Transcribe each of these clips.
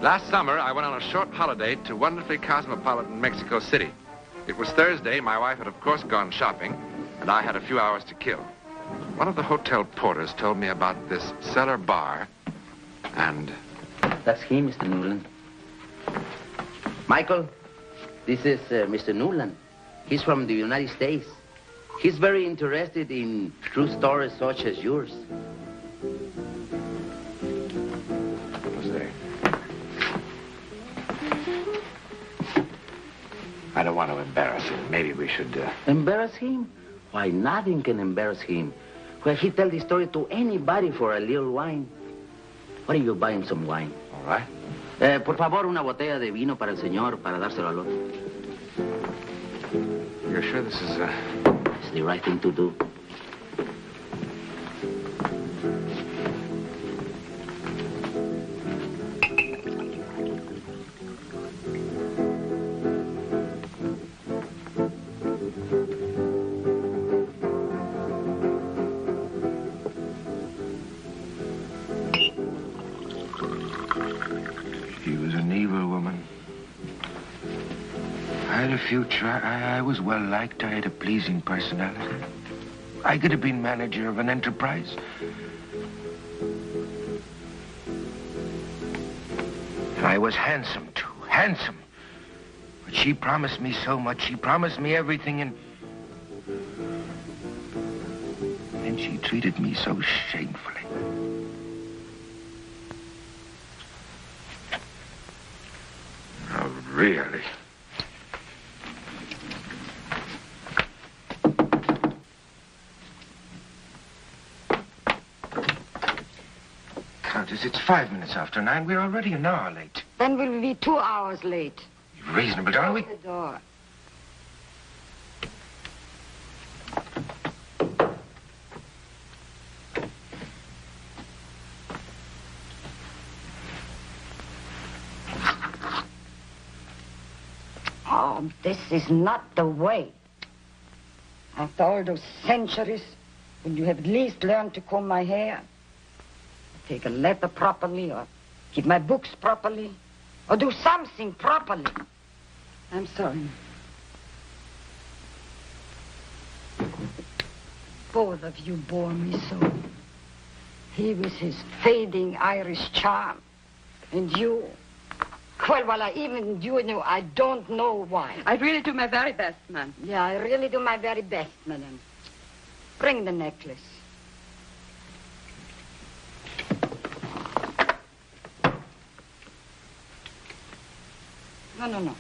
Last summer, I went on a short holiday to wonderfully cosmopolitan Mexico City. It was Thursday. My wife had, of course, gone shopping, and I had a few hours to kill. One of the hotel porters told me about this cellar bar, and... That's he, Mr. Newland. Michael, this is Mr. Newland. He's from the United States. He's very interested in true stories such as yours. I don't want to embarrass him. Maybe we should... Embarrass him? Why, nothing can embarrass him. Well, he tell the story to anybody for a little wine. Why don't you buy him some wine? All right. Por favor, una botella de vino para el señor, para dárselo al otro. You're sure this is... It's the right thing to do. Future. I was well liked. I had a pleasing personality. I could have been manager of an enterprise. And I was handsome, too. Handsome. But she promised me so much. She promised me everything, and she treated me so shamefully. Oh, really? It's 5 minutes after 9. We're already an hour late. Then we'll be 2 hours late. Reasonable, darling. Close the door. Oh, this is not the way. After all those centuries, would you have at least learned to comb my hair? Take a letter properly, or keep my books properly, or do something properly. I'm sorry. Both of you bore me so. He with his fading Irish charm, and you... Well, even you knew, I don't know why. I really do my very best, ma'am. Yeah, I really do my very best, madam. Bring the necklace. No.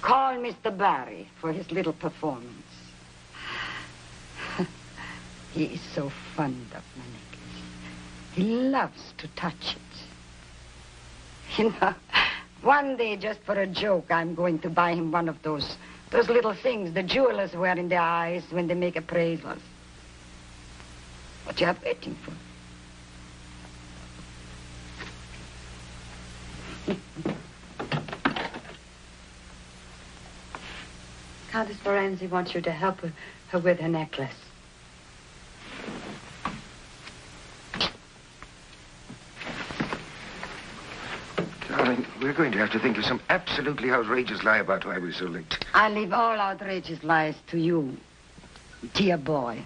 Call Mr. Barry for his little performance. He is so fond of my necklace. He loves to touch it. You know, one day, just for a joke, I'm going to buy him one of those little things the jewelers wear in their eyes when they make appraisals. What you are waiting for? Countess Lorenzi wants you to help her with her necklace. Darling, we're going to have to think of some absolutely outrageous lie about why we're so late. I leave all outrageous lies to you, dear boy.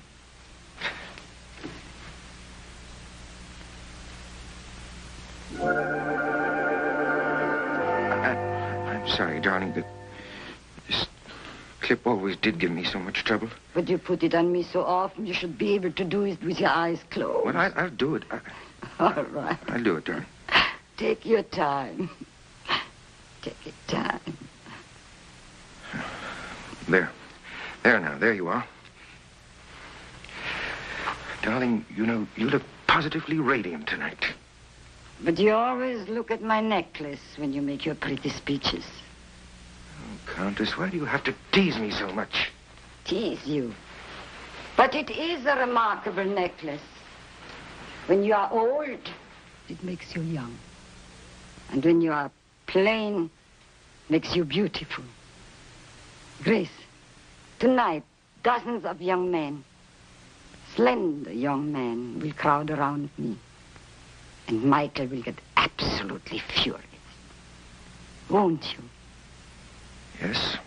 I'm sorry, darling, but this clip always did give me so much trouble. But you put it on me so often, you should be able to do it with your eyes closed. Well, I'll do it. All right. I'll do it, darling. Take your time. Take your time. There. There now. There you are. Darling, you know, you look positively radiant tonight. But you always look at my necklace when you make your pretty speeches. Oh, Countess, why do you have to tease me so much? Tease you. But it is a remarkable necklace. When you are old, it makes you young. And when you are plain, makes you beautiful. Grace, tonight, dozens of young men, slender young men, will crowd around me. And Michael will get absolutely furious. won't you? Yes.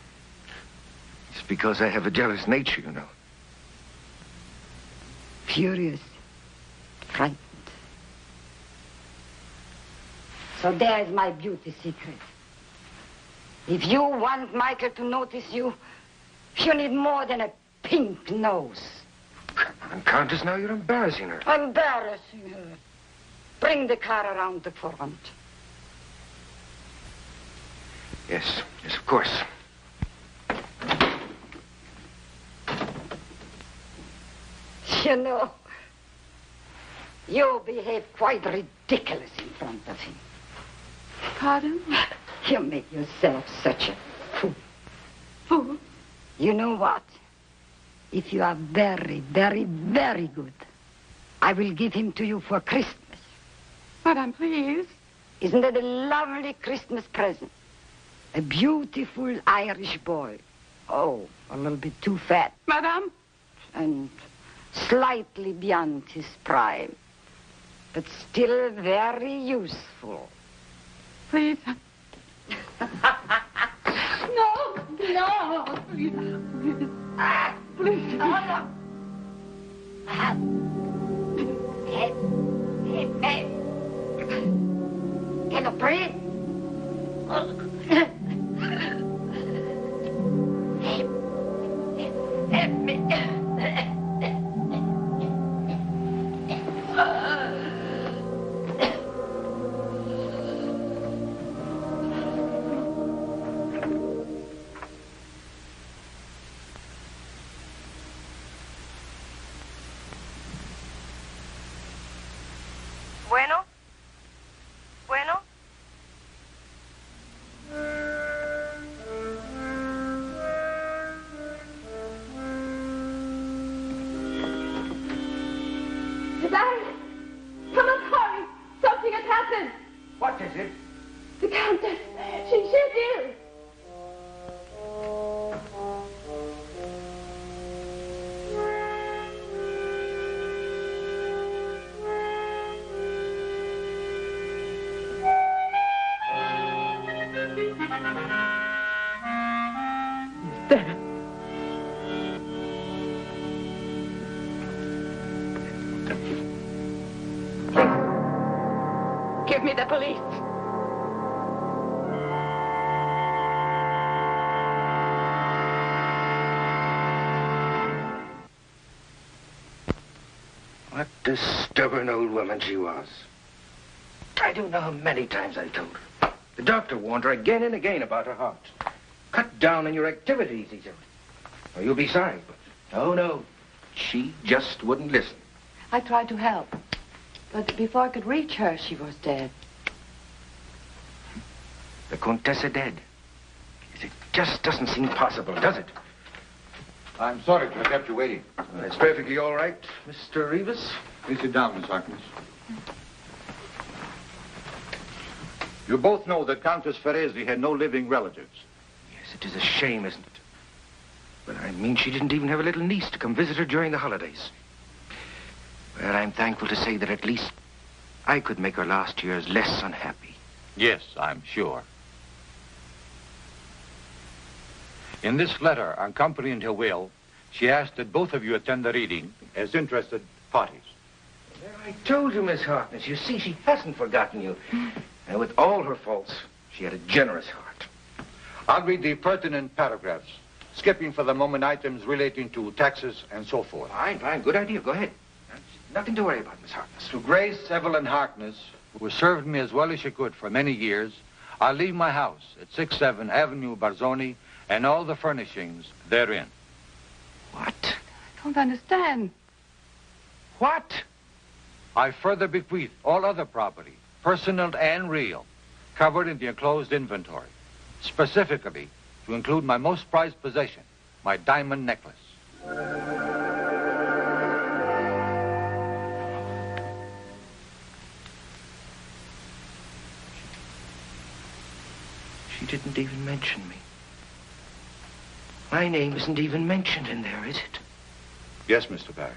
It's because I have a jealous nature, you know. Furious, frightened. So there's my beauty secret. If you want Michael to notice you, you need more than a pink nose. Come on, Countess, now you're embarrassing her. Embarrassing her. Bring the car around the front. Yes, yes, of course. You know, you behave quite ridiculous in front of him. Pardon? You make yourself such a fool. Fool? You know what? If you are very, very, very good, I will give him to you for Christmas. Madame, please. Isn't it a lovely Christmas present? A beautiful Irish boy. Oh, a little bit too fat. Madame? And slightly beyond his prime. But still very useful. Please. No, no. Please. Please. No. Hey, hey, hey. Can you breathe? Help me. Bueno. Bueno. Barry, come and hurry. Something has happened. What is it? The Countess. She's ill. He's dead. Give me the police. What a stubborn old woman she was. I don't know how many times I told her. The doctor warned her again and again about her heart. Cut down on your activities, he said. Or you'll be sorry, but no. She just wouldn't listen. I tried to help. But before I could reach her, she was dead. The Contessa dead. It just doesn't seem possible, does it? I'm sorry to have kept you waiting. It's perfectly all right, Mr. Rivas. Please sit down, Miss Harkness. You both know that Countess Ferresi had no living relatives. Yes, it is a shame, isn't it? But I mean, she didn't even have a little niece to come visit her during the holidays. Well, I'm thankful to say that at least I could make her last years less unhappy. Yes, I'm sure. In this letter accompanying her will, she asked that both of you attend the reading as interested parties. Well, I told you, Miss Harkness. You see, she hasn't forgotten you. And with all her faults, she had a generous heart. I'll read the pertinent paragraphs, skipping for the moment items relating to taxes and so forth. Fine. Good idea. Go ahead. Nothing to worry about, Miss Harkness. To Grace Evelyn Harkness, who served me as well as she could for many years, I'll leave my house at 67 Avenue Barzoni and all the furnishings therein. What? I don't understand. What? I further bequeath all other property, personal and real, covered in the enclosed inventory, specifically to include my most prized possession, my diamond necklace. She didn't even mention me. My name isn't even mentioned in there, is it? Yes, Mr. Barry.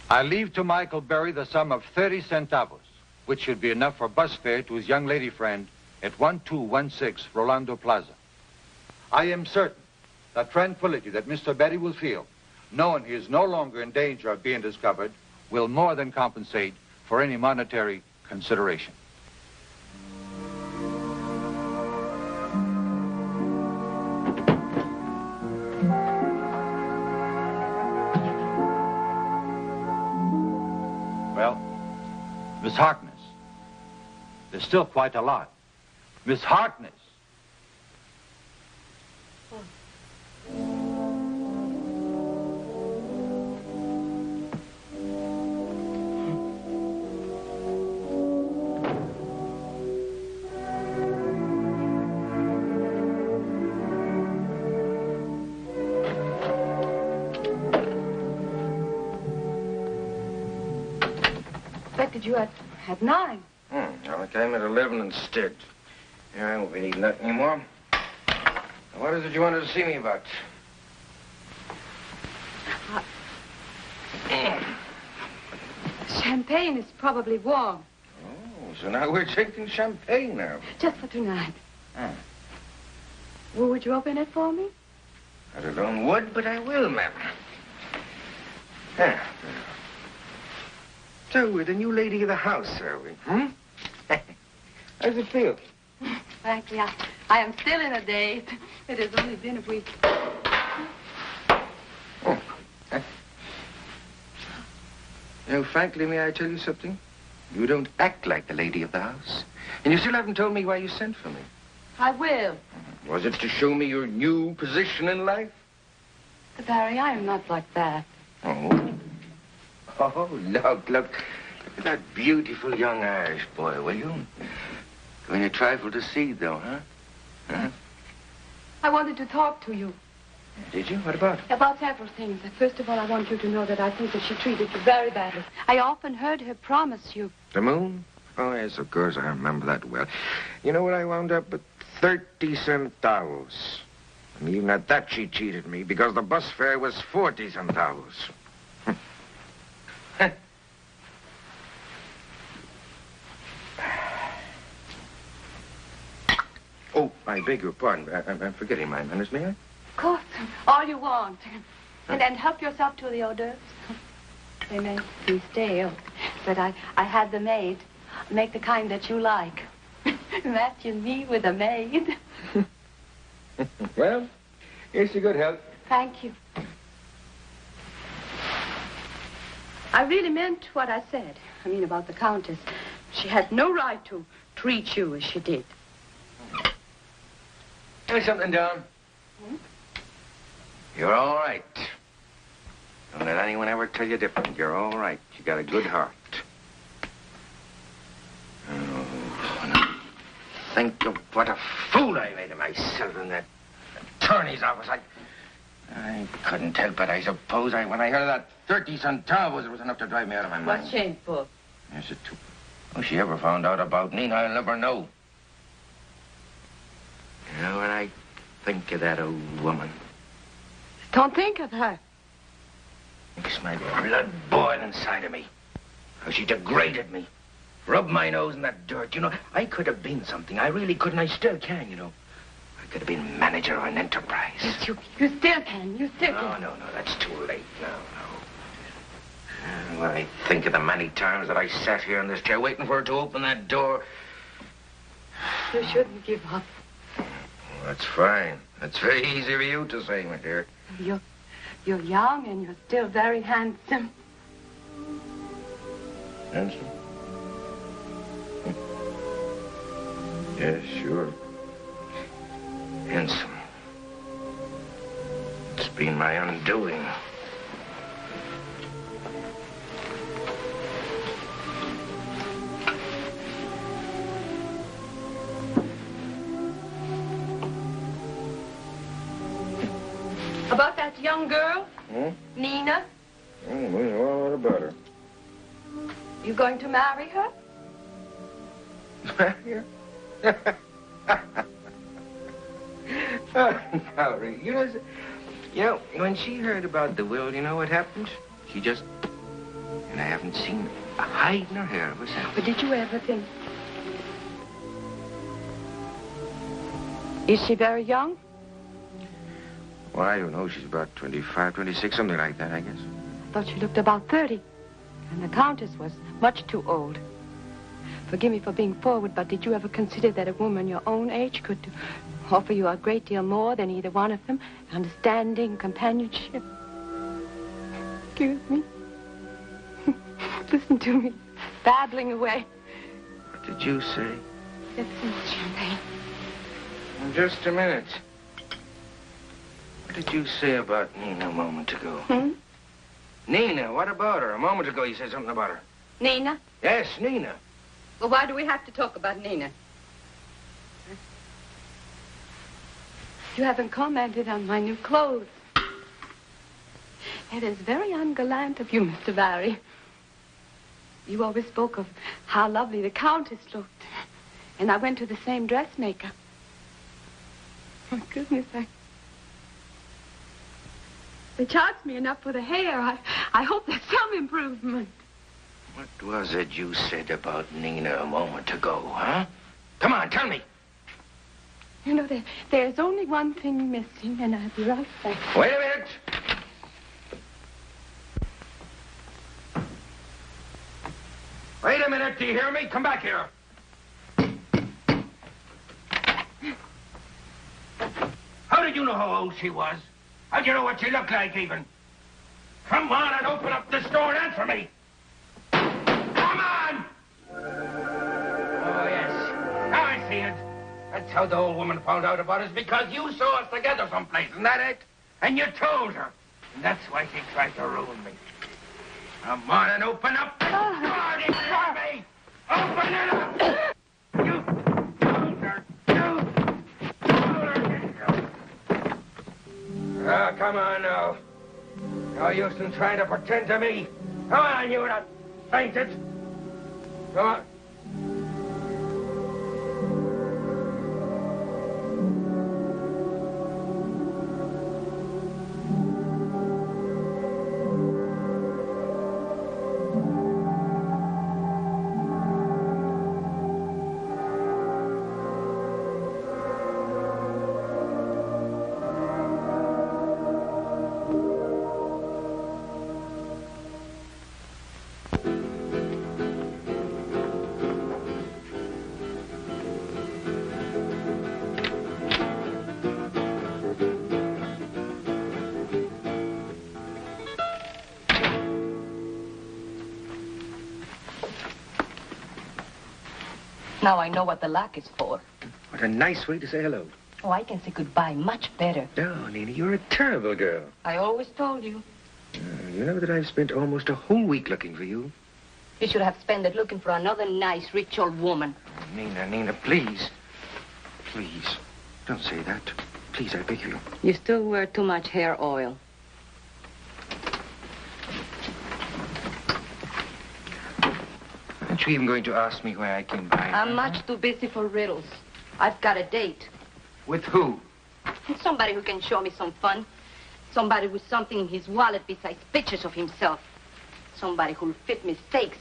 I leave to Michael Berry the sum of 30 centavos, which should be enough for bus fare to his young lady friend, at 1216 Rolando Plaza. I am certain the tranquility that Mr. Betty will feel, knowing he is no longer in danger of being discovered, will more than compensate for any monetary consideration. Well, Miss Harkness, there's still quite a lot. Miss Harkness. Expected you at 9. Well, I came at 11 instead. Yeah, I won't be needing that anymore. Now, what is it you wanted to see me about? Champagne is probably warm. Oh, so now we're drinking champagne now. Just for tonight. Well, would you open it for me? I don't would, but I will, ma'am. Yeah. So, we're the new lady of the house, are we? How's it feel? Frankly, I am still in a daze. It has only been a week. Frankly, may I tell you something? You don't act like the lady of the house. And you still haven't told me why you sent for me. I will. Was it to show me your new position in life? Barry, I am not like that. Oh. Oh, look. Look at that beautiful young Irish boy, will you? Going a trifle to see, though, huh? I wanted to talk to you. Did you? What about? About several things. First of all, I want you to know that I think that she treated you very badly. I often heard her promise you. The moon? Oh, yes, of course, I remember that well. You know what, I wound up with 30 centavos. And even at that, she cheated me because the bus fare was 40 centavos. Oh, I beg your pardon. I'm forgetting my manners, may I? Of course. All you want. And help yourself to the hors d'oeuvres. They may be stale, but I had the maid make the kind that you like. Imagine me with a maid. Well, here's your good health. Thank you. I really meant what I said. I mean, about the Countess. She had no right to treat you as she did. Tell me something, Don. You're all right. Don't let anyone ever tell you different. You're all right. You got a good heart. Oh, now think of what a fool I made of myself in that attorney's office. I couldn't help it, I suppose. When I heard of that 30 centavos, it was enough to drive me out of my mind. What's shameful? Yes, it too. If she ever found out about me, I'll never know. You know what I think of that old woman? Don't think of her. Makes my blood boil inside of me. How she degraded me. Rubbed my nose in that dirt. You know, I could have been something. I really could, and I still can, you know. I could have been manager of an enterprise. Yes, you still can. You still can. No, that's too late now. When I think of the many times that I sat here in this chair waiting for her to open that door. You shouldn't give up. Well, that's fine. That's very easy for you to say, my dear. You're young and you're still very handsome. Handsome? Yes, sure. Handsome. It's been my undoing. About that young girl? Nina? We know all about her. You going to marry her? Marry her? Oh, Valerie, you know, when she heard about the will, you know what happened? She just, and I haven't seen a hide nor hair of herself. But did you ever think? Is she very young? Well, I don't know. She's about 25, 26, something like that, I guess. I thought she looked about 30. And the Countess was much too old. Forgive me for being forward, but did you ever consider that a woman your own age could offer you a great deal more than either one of them? Understanding, companionship. Excuse me. Listen to me. Babbling away. What did you say? It's champagne. Just a minute. What did you say about Nina a moment ago? Hmm? Nina, what about her? A moment ago you said something about her. Nina? Yes, Nina. Well, why do we have to talk about Nina? You haven't commented on my new clothes. It is very ungallant of you, Mr. Barry. You always spoke of how lovely the Countess looked. And I went to the same dressmaker. Oh, goodness, they charged me enough for the hair. I hope there's some improvement. What was it you said about Nina a moment ago, huh? Come on, tell me. You know, there's only one thing missing, and I'll be right back. Wait a minute. Wait a minute, do you hear me? Come back here. How did you know how old she was? How do you know what she looked like, even? Come on and open up this door and answer me. Come on! Oh, yes. Now I see it. That's how the old woman found out about us, because you saw us together someplace, isn't that it? And you told her. And that's why she tried to ruin me. Come on and open up this door, you hear me? Open it up! You told her. You told her, didn't you? Ah, come on now. No use in trying to pretend to me. Come on, you not fainted. Come on. Now I know what the lock is for. What a nice way to say hello. Oh, I can say goodbye much better. No, Nina, you're a terrible girl. I always told you. You know that I've spent almost a whole week looking for you. You should have spent it looking for another nice, rich old woman. Oh, Nina, please. Please, don't say that. Please, I beg you. You still wear too much hair oil. Aren't you even going to ask me where I came by? I'm much too busy for riddles. I've got a date. With who? Somebody who can show me some fun. Somebody with something in his wallet besides pictures of himself. Somebody who'll fit mistakes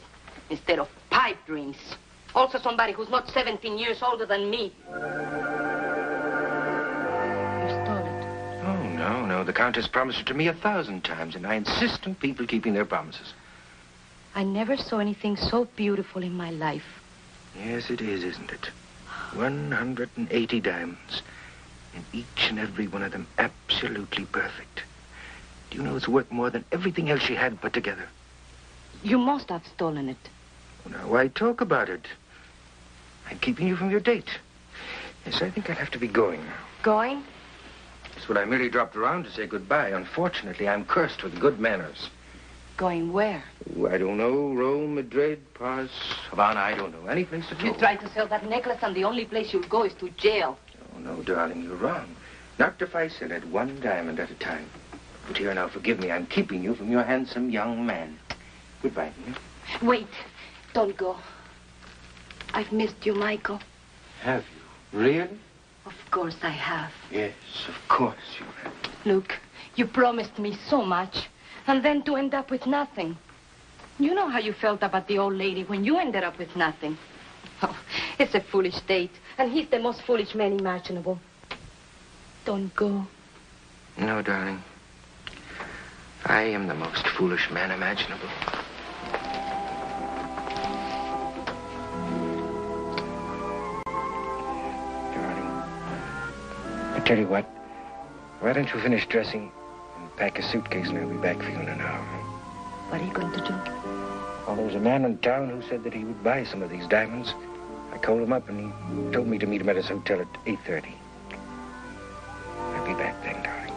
instead of pipe dreams. Also somebody who's not 17 years older than me. You stole it. Oh, no. The Countess promised it to me 1,000 times, and I insist on people keeping their promises. I never saw anything so beautiful in my life. Yes, it is, isn't it? 180 diamonds. And each and every one of them absolutely perfect. Do you know it's worth more than everything else she had put together? You must have stolen it. Now, why talk about it? I'm keeping you from your date. Yes, I think I'll have to be going now. Going? That's what I merely dropped around to say goodbye. Unfortunately, I'm cursed with good manners. Going where? Oh, I don't know. Rome, Madrid, Paris, Havana, I don't know. Any place at all. You tried to sell that necklace, and the only place you'll go is to jail. Oh, no, darling, you're wrong. Not if I sell it one diamond at a time. But here, now, forgive me. I'm keeping you from your handsome young man. Goodbye, Nina. Wait. Don't go. I've missed you, Michael. Have you? Really? Of course I have. Yes, of course you have. Look, you promised me so much, and then to end up with nothing. You know how you felt about the old lady when you ended up with nothing. Oh, it's a foolish date, and he's the most foolish man imaginable. don't go. No, darling. I am the most foolish man imaginable. Darling, I tell you what. Why don't you finish dressing and pack a suitcase and I'll be back for you in an hour. What are you going to do? Well, there was a man in town who said that he would buy some of these diamonds. I called him up and he told me to meet him at his hotel at 8:30. I'll be back then, darling.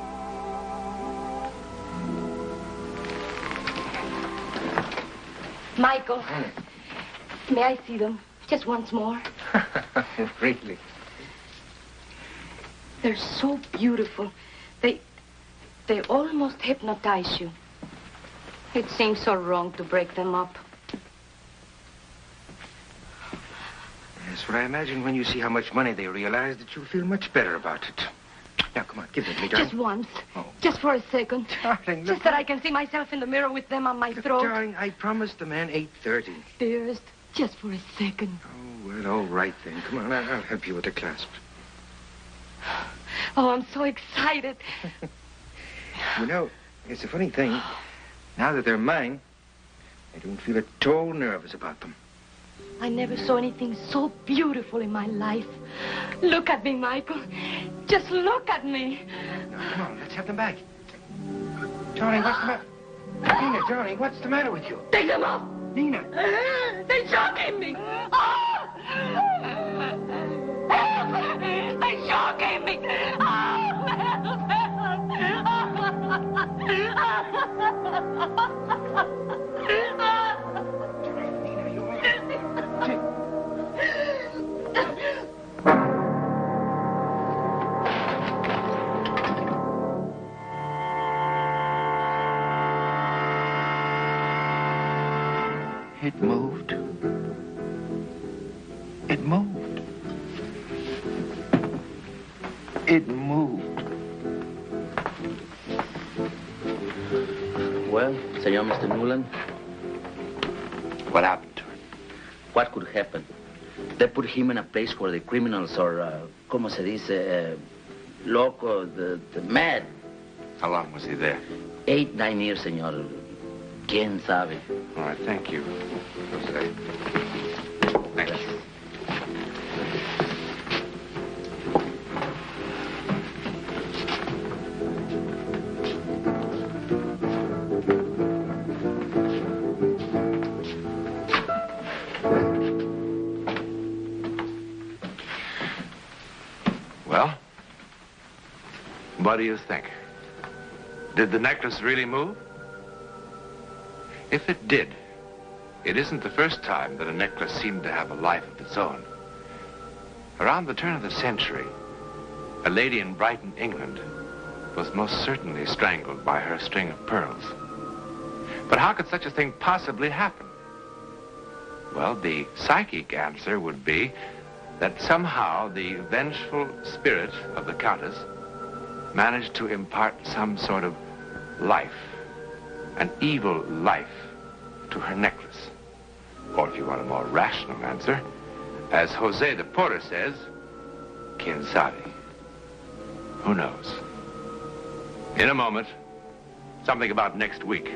Michael, may I see them just once more? Really? They're so beautiful. They almost hypnotize you. It seems so wrong to break them up. Yes, well, I imagine when you see how much money they realize that you'll feel much better about it. Now, come on, give them to me, darling. Just once. Oh. Just for a second. Darling, look. Just that I can see myself in the mirror with them on my throat. Darling, I promised the man 8:30. Dearest, just for a second. Oh, well, all right then. Come on, I'll help you with the clasp. Oh, I'm so excited. You know, it's a funny thing. Now that they're mine, I don't feel at all nervous about them. I never saw anything so beautiful in my life. Look at me, Michael. Just look at me. Now, come on, let's have them back. Darling, what's the matter? Nina, darling, what's the matter with you? Take them off. Nina. They're shocking me. Oh! Help! They're shocking me. Oh! Nina, you all right? It moved. It moved. It moved. Well, Senor Mr. Newland, What happened to it? what could happen? They put him in a place where the criminals are, como se dice, loco, the mad. How long was he there? 8, 9 years, senor. ¿Quién sabe? All right, thank you. Jose. Thank you. Well, what do you think? Did the necklace really move? If it did, it isn't the first time that a necklace seemed to have a life of its own. Around the turn of the century, a lady in Brighton, England, was most certainly strangled by her string of pearls. But how could such a thing possibly happen? Well, the psychic answer would be that somehow the vengeful spirit of the Countess managed to impart some sort of life, an evil life, to her necklace. Or if you want a more rational answer, as Jose the porter says, quien sabe? Who knows? In a moment, something about next week.